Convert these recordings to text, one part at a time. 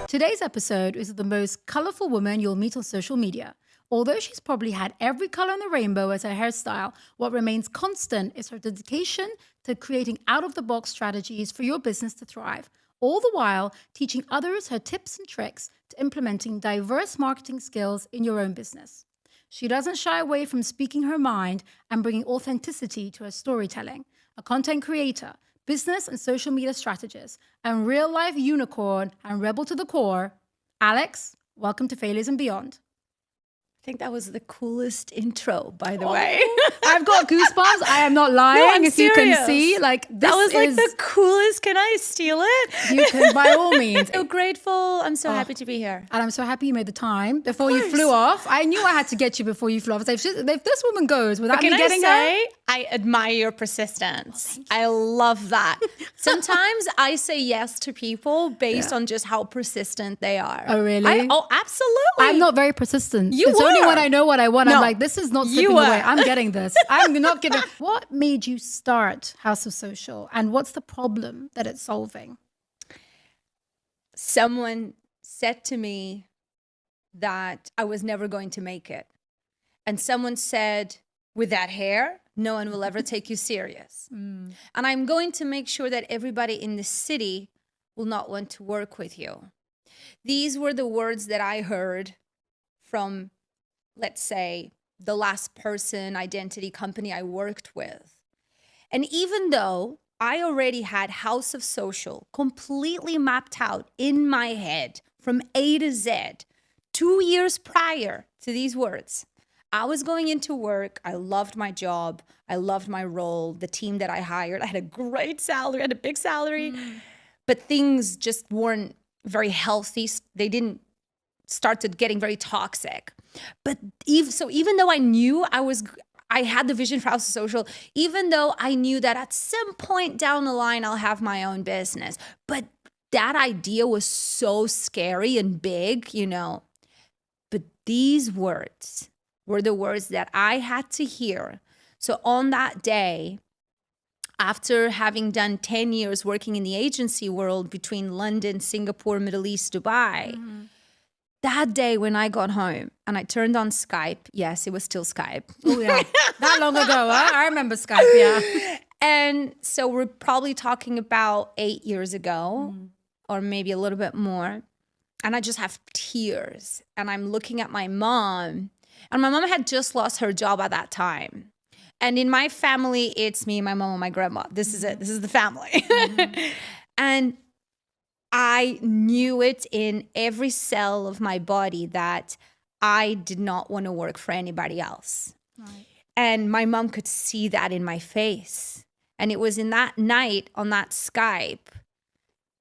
Today's episode is the most colorful woman you'll meet on social media. Although she's probably had every color in the rainbow as her hairstyle, what remains constant is her dedication to creating out-of-the-box strategies for your business to thrive, all the while teaching others her tips and tricks to implementing diverse marketing skills in your own business. She doesn't shy away from speaking her mind and bringing authenticity to her storytelling. A content creator, business and social media strategist, and real-life unicorn and rebel to the core, Alex, welcome to Failures and Beyond. I think that was the coolest intro, by the way. I've got goosebumps. I am not lying. No, I'm if you can serious. see, like this That was like is, the coolest. Can I steal it? you can by all means. So grateful. I'm so happy to be here. And I'm so happy you made the time before you course. flew off. I knew I had to get you before you flew off. If this woman goes without me Can I getting say, her, I admire your persistence. I love that. Sometimes I say yes to people based on just how persistent they are. Oh, really? Absolutely. I'm not very persistent. You It's only were. when I know what I want. No, I'm like, this is not you slipping were. away. I'm getting this. I'm not giving. What made you start House of Social, and what's the problem that it's solving? Someone said to me that I was never going to make it. And someone said, with that hair, no one will ever take you serious. And I'm going to make sure that everybody in the city will not want to work with you. These were the words that I heard from, let's say, the last person identity company I worked with. And even though I already had House of Social completely mapped out in my head from A to Z, 2 years prior to these words, I was going into work. I loved my job. I loved my role, the team that I hired. I had a great salary, I had a big salary, but things just weren't very healthy. They didn't start to getting very toxic. But even though I knew I had the vision for House of Social, even though I knew that at some point down the line, I'll have my own business. But that idea was so scary and big, you know. But these words were the words that I had to hear. So on that day, after having done 10 years working in the agency world between London, Singapore, Middle East, Dubai, that day when I got home and I turned on Skype, yes, it was still Skype. Oh yeah, that long ago, huh? I remember Skype. Yeah, And so we're probably talking about 8 years ago or maybe a little bit more. And I just have tears. And I'm looking at my mom. And my mom had just lost her job at that time. And in my family, it's me, my mom, and my grandma. This is it. This is the family. And I knew it in every cell of my body that I did not want to work for anybody else. right. And my mom could see that in my face. And it was in that night on that Skype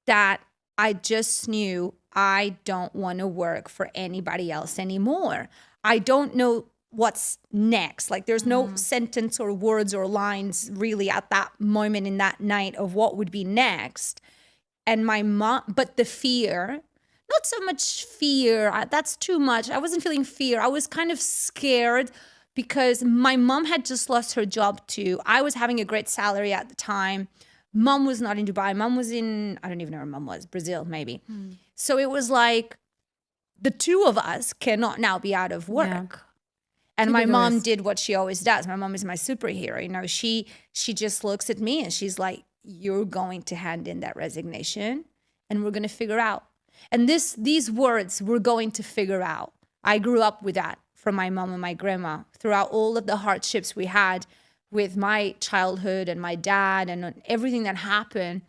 that I just knew I don't want to work for anybody else anymore. I don't know what's next. Like there's no sentence or words or lines really at that moment in that night of what would be next. And my mom, but the fear, not so much fear, that's too much. I wasn't feeling fear. I was kind of scared because my mom had just lost her job too. I was having a great salary at the time. Mom was not in Dubai. Mom was in, I don't even know where mom was, Brazil maybe. So it was like the two of us cannot now be out of work. Yeah. And Too my big a mom risk. did what she always does. My mom is my superhero. You know, she just looks at me and she's like, you're going to hand in that resignation and we're going to figure out. And these words, we're going to figure out. I grew up with that from my mom and my grandma throughout all of the hardships we had with my childhood and my dad and everything that happened.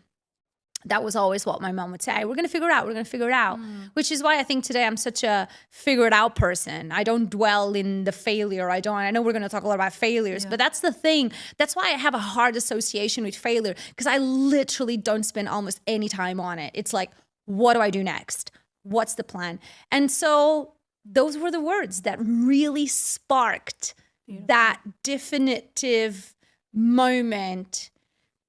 That was always what my mom would say. We're going to figure it out. We're going to figure it out. Which is why I think today I'm such a figured out person. I don't dwell in the failure. I know we're going to talk a lot about failures, but that's the thing. That's why I have a hard association with failure because I literally don't spend almost any time on it. It's like, what do I do next? What's the plan? And so those were the words that really sparked that definitive moment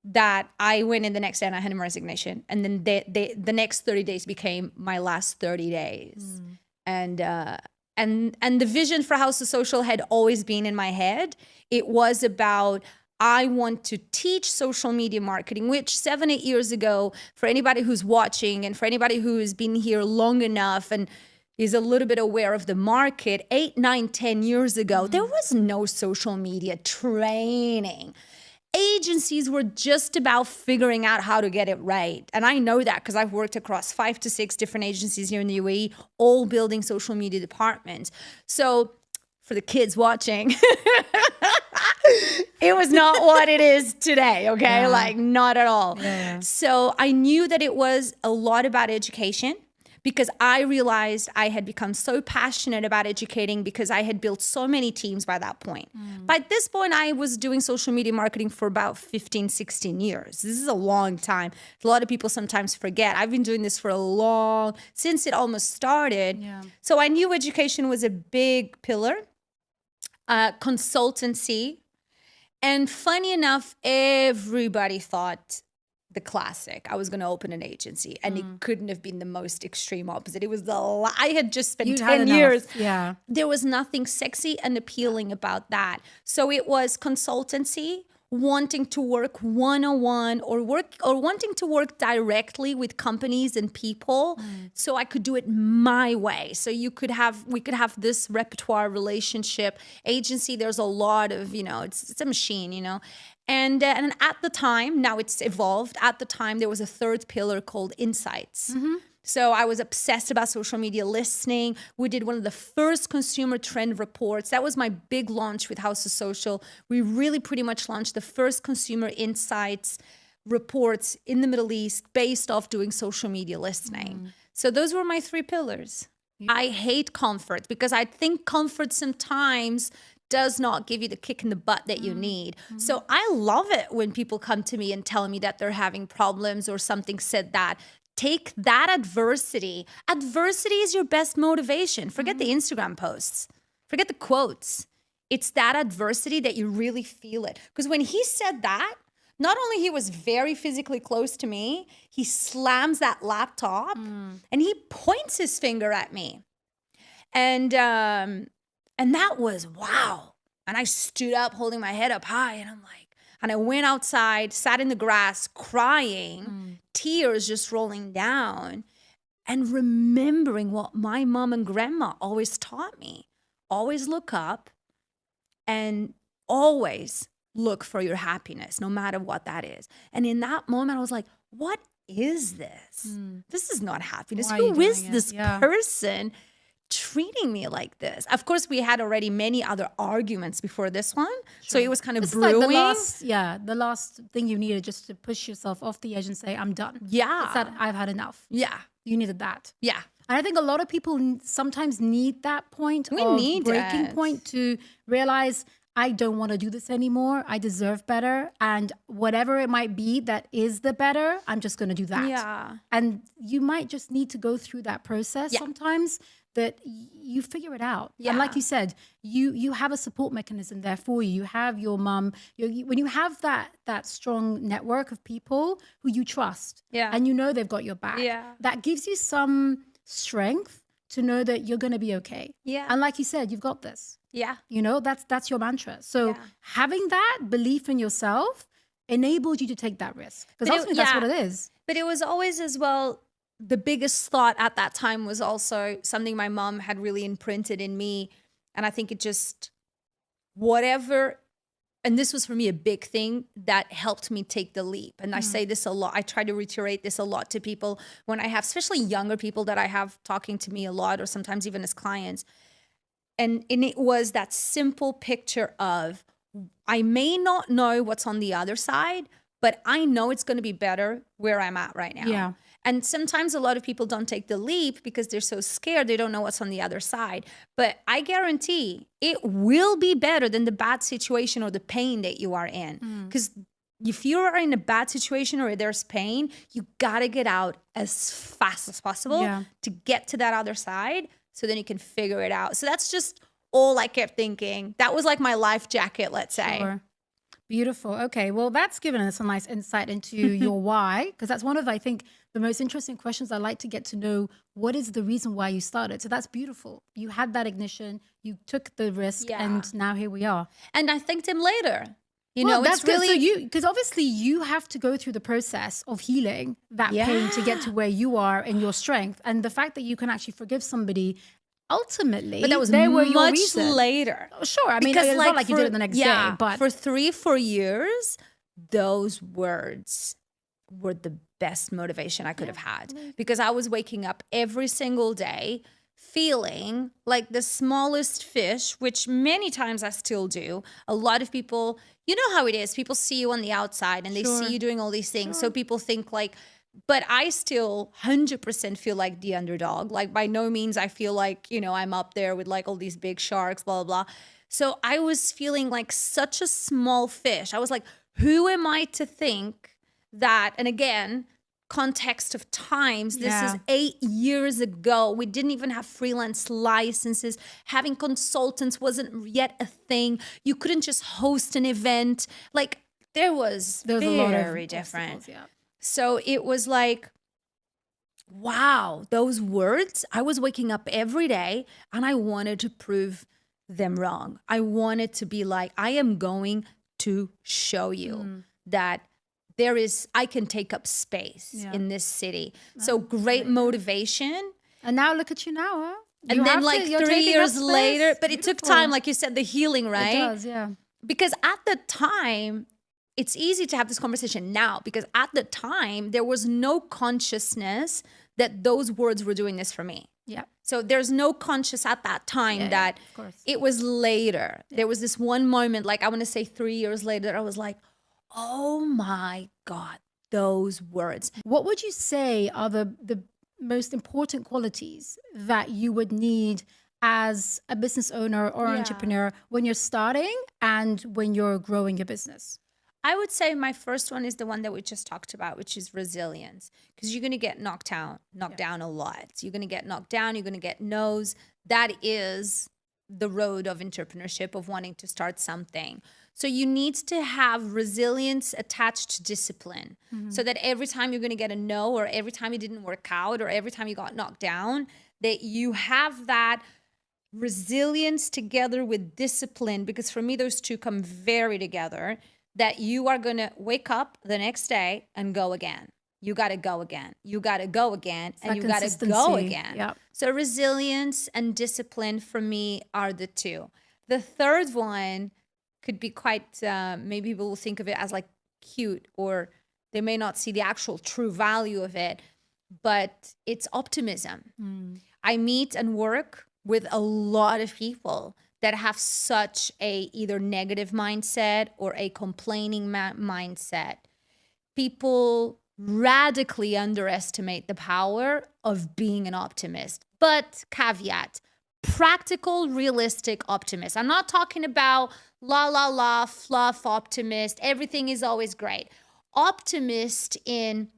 that I went in the next day and I had a resignation. And then the next 30 days became my last 30 days. And the vision for House of Social had always been in my head. It was about I want to teach social media marketing, which 7, 8 years ago, for anybody who's watching and for anybody who has been here long enough and is a little bit aware of the market, 8, 9, 10 years ago, there was no social media training. Agencies were just about figuring out how to get it right. And I know that because I've worked across 5 to 6 different agencies here in the UAE, all building social media departments. So for the kids watching, it was not what it is today, okay? Like, not at all. Yeah. So I knew that it was a lot about education, because I realized I had become so passionate about educating because I had built so many teams by that point. By this point, I was doing social media marketing for about 15, 16 years. This is a long time. A lot of people sometimes forget. I've been doing this for since it almost started. Yeah. So I knew education was a big pillar, consultancy. And funny enough, everybody thought the classic, I was going to open an agency, and it couldn't have been the most extreme opposite. It was I had just spent 10 years. Yeah. There was nothing sexy and appealing about that. So it was consultancy, wanting to work one-on-one or wanting to work directly with companies and people, so I could do it my way. So we could have this repertoire relationship. Agency, there's a lot of, it's a machine, And at the time, now it's evolved. At the time, there was a third pillar called insights. So I was obsessed about social media listening. We did one of the first consumer trend reports. That was my big launch with House of Social. We really pretty much launched the first consumer insights reports in the Middle East based off doing social media listening. So those were my 3 pillars. I hate comfort because I think comfort sometimes does not give you the kick in the butt that you need. So I love it when people come to me and tell me that they're having problems or something said that. Take that adversity. Adversity is your best motivation. Forget the Instagram posts. Forget the quotes. It's that adversity that you really feel it. Because when he said that, not only he was very physically close to me, he slams that laptop and he points his finger at me. And that was wow. And I stood up holding my head up high, and and I went outside, sat in the grass crying, tears just rolling down, and remembering what my mom and grandma always taught me. Always look up and always look for your happiness, no matter what that is. And in that moment, I was like, what is this? This is not happiness. Who is this person treating me like this? Of course, we had already many other arguments before this one. So it was kind of brewing. Like the last thing you needed, just to push yourself off the edge and say, I'm done. Yeah. It's that I've had enough. Yeah. You needed that. Yeah. And I think a lot of people sometimes need that point breaking point to realize, I don't want to do this anymore. I deserve better. And whatever it might be that is the better, I'm just going to do that. Yeah. And you might just need to go through that process sometimes, that you figure it out. Yeah. And like you said, you have a support mechanism there for you. You have your mum. When you have that strong network of people who you trust, and they've got your back, that gives you some strength to know that you're going to be okay. Yeah. And like you said, you've got this. Yeah. That's your mantra. So having that belief in yourself enabled you to take that risk. Because ultimately that's what it is. But it was always as well, the biggest thought at that time was also something my mom had really imprinted in me. And I think it just, and this was for me a big thing that helped me take the leap. And I say this a lot. I try to reiterate this a lot to people when I have, especially younger people that I have talking to me a lot, or sometimes even as clients. And it was that simple picture of, I may not know what's on the other side, but I know it's going to be better where I'm at right now. Yeah. And sometimes a lot of people don't take the leap because they're so scared. They don't know what's on the other side. But I guarantee it will be better than the bad situation or the pain that you are in. Because if you are in a bad situation or there's pain, you got to get out as fast as possible to get to that other side, so then you can figure it out. So that's just all I kept thinking. That was like my life jacket, let's say. Sure. Beautiful. Okay. Well, that's given us a nice insight into your why, because that's one of, I think, the most interesting questions. I like to get to know, what is the reason why you started? So that's beautiful. You had that ignition, you took the risk, and now here we are. And I thanked him later. You Well, know, that's it's good. really So because obviously you have to go through the process of healing that pain to get to where you are and your strength. And the fact that you can actually forgive somebody, ultimately, but that was they were your much reason. later. Oh, sure. I mean, Because it's not like you did it the next day, but for 3-4 years, those words were the best motivation I could have had, because I was waking up every single day feeling like the smallest fish, which many times I still do. A lot of people, you know how it is. People see you on the outside and they Sure. see you doing all these things. So people think like, but I still 100% feel like the underdog. Like by no means I feel like, you know, I'm up there with like all these big sharks, blah, blah, blah. So I was feeling like such a small fish. I was like, who am I to think that, and again, context of times, this is 8 years ago. We didn't even have freelance licenses. Having consultants wasn't yet a thing. You couldn't just host an event. Like there was a lot of very different. obstacles, yeah. So it was like, wow, those words, I was waking up every day and I wanted to prove them wrong. I wanted to be like, I am going to show you that I can take up space in this city. So great motivation. And now look at you now, huh? And then like 3 years later, but it took time, like you said, the healing, right? It does, yeah. Because at the time, it's easy to have this conversation now, because at the time, there was no consciousness that those words were doing this for me. Yeah. So there's no conscious at that time that of course. it was later. There was this one moment, like I want to say 3 years later, I was like, oh my God, those words. What would you say are the most important qualities that you would need as a business owner or entrepreneur when you're starting and when you're growing your business? I would say my first one is the one that we just talked about, which is resilience, because you're going to get knocked down a lot. You're going to get knocked down. You're going to get no's. That is the road of entrepreneurship, of wanting to start something. So you need to have resilience attached to discipline, so that every time you're going to get a no, or every time it didn't work out, or every time you got knocked down, that you have that resilience together with discipline, because for me, those two come very together, that you are going to wake up the next day and go again. You got to go again. You got to go again. And you got to go again. Yep. So resilience and discipline for me are the two. The third one could be quite, maybe people will think of it as like cute, or they may not see the actual true value of it, but it's optimism. I meet and work with a lot of people that have such a either negative mindset or a complaining mindset. People radically underestimate the power of being an optimist. But caveat, practical, realistic optimist. I'm not talking about la, fluff optimist. Everything is always great. Optimist in,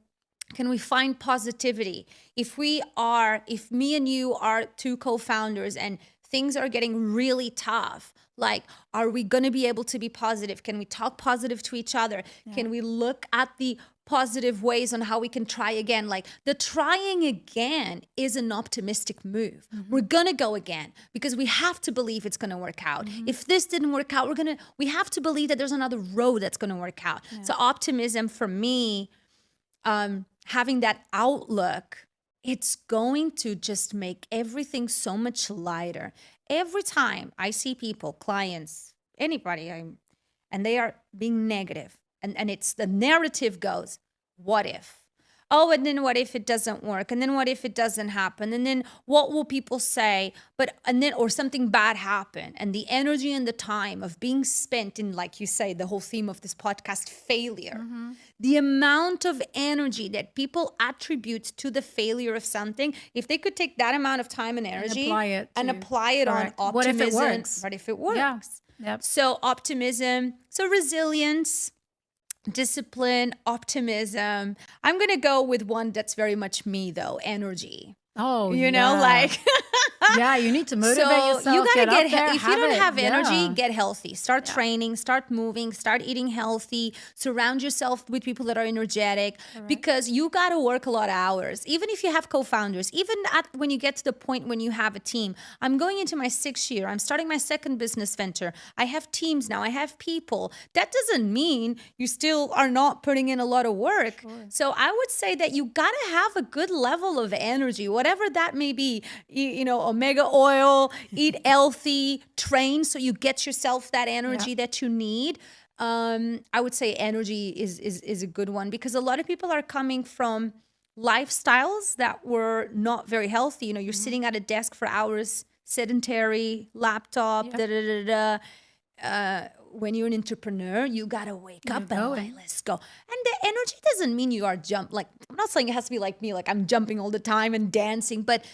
can we find positivity? If me and you are two co-founders and things are getting really tough, like, are we going to be able to be positive? Can we talk positive to each other? Can we look at the positive ways on how we can try again? Like, the trying again is an optimistic move. We're going to go again because we have to believe it's going to work out. If this didn't work out, we have to believe that there's another road that's going to work out. So optimism for me, having that outlook, it's going to just make everything so much lighter. Every time I see people, clients, anybody, and they are being negative, and it's the narrative goes, what if? Oh, and then what if it doesn't work? And then what if it doesn't happen? And then what will people say? Or something bad happen. And the energy and the time of being spent in, like you say, the whole theme of this podcast, failure. The amount of energy that people attribute to the failure of something, if they could take that amount of time and energy and apply it on optimism. What if it works? What if it works? Yeah. Yep. So optimism, so resilience, discipline, optimism. I'm going to go with one that's very much me though, energy. Oh, you know, like Yeah, you need to motivate So yourself. you gotta get up there, if you don't it. have energy, Yeah. get healthy. Start training, start moving, start eating healthy. Surround yourself with people that are energetic, because you gotta work a lot of hours. Even if you have co-founders, even when you get to the point when you have a team. I'm going into my 6th year. I'm starting my 2nd business venture. I have teams now. I have people. That doesn't mean you still are not putting in a lot of work. Sure. So I would say that you gotta have a good level of energy, whatever that may be. You know, omega oil, eat healthy, train so you get yourself that energy that you need. I would say energy is a good one, because a lot of people are coming from lifestyles that were not very healthy. You know, you're sitting at a desk for hours, sedentary, laptop, da da da da. When you're an entrepreneur, you gotta wake up and like, let's go. And the energy doesn't mean you are like, I'm not saying it has to be like me, like I'm jumping all the time and dancing, but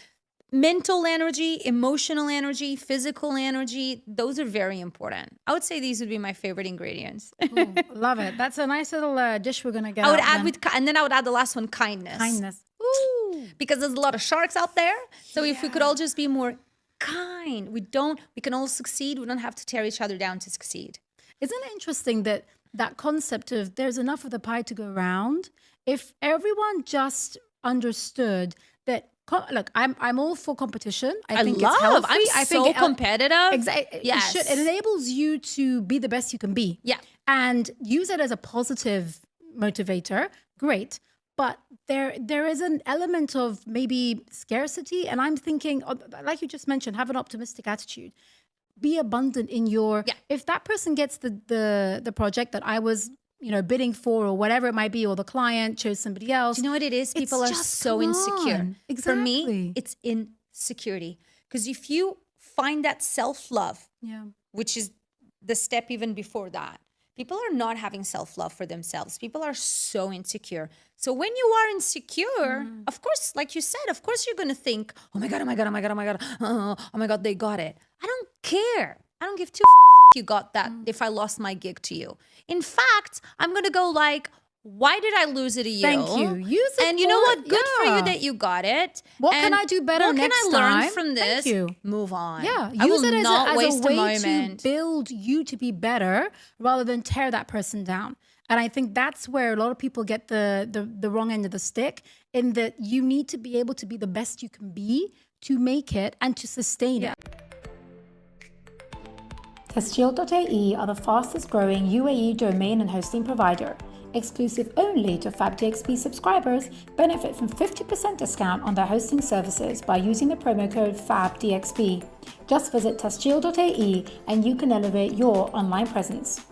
mental energy, emotional energy, physical energy, those are very important. I would say these would be my favorite ingredients. Cool. Love it. That's a nice little dish we're gonna get. I would out add then. and then I would add the last one, kindness. Kindness. Ooh. Because there's a lot of sharks out there. So if we could all just be more kind, we can all succeed. We don't have to tear each other down to succeed. Isn't it interesting that that concept of there's enough of the pie to go around? If everyone just understood that, look, I'm all for competition. I think it's healthy. I'm so competitive. Exactly. Yes. It enables you to be the best you can be. Yeah. And use it as a positive motivator. Great. But there is an element of maybe scarcity. And I'm thinking, like you just mentioned, have an optimistic attitude. Be abundant in your, if that person gets the project that I was, bidding for, or whatever it might be, or the client chose somebody else. Do you know what it is? People are so insecure. Exactly. For me, it's insecurity. Because if you find that self-love, which is the step even before that, people are not having self-love for themselves. People are so insecure. So when you are insecure, of course, like you said, of course you're going to think, oh my God, oh my God, oh my God, oh my God, oh my God, they got it. I don't care. I don't give two fucks if you got that, if I lost my gig to you. In fact, I'm going to go like, why did I lose it to you? Thank you. Use it. And you know what? Good for you that you got it. What And can I do better next time? What can I learn from this? Thank you. Move on. Yeah. I Use will it as not a waste way moment. to build you to be better rather than tear that person down. And I think that's where a lot of people get the wrong end of the stick, in that you need to be able to be the best you can be to make it and to sustain it. Testshield.ae are the fastest growing UAE domain and hosting provider. Exclusive only to FabDXP subscribers, benefit from 50% discount on their hosting services by using the promo code FabDXP. Just visit testshield.ae and you can elevate your online presence.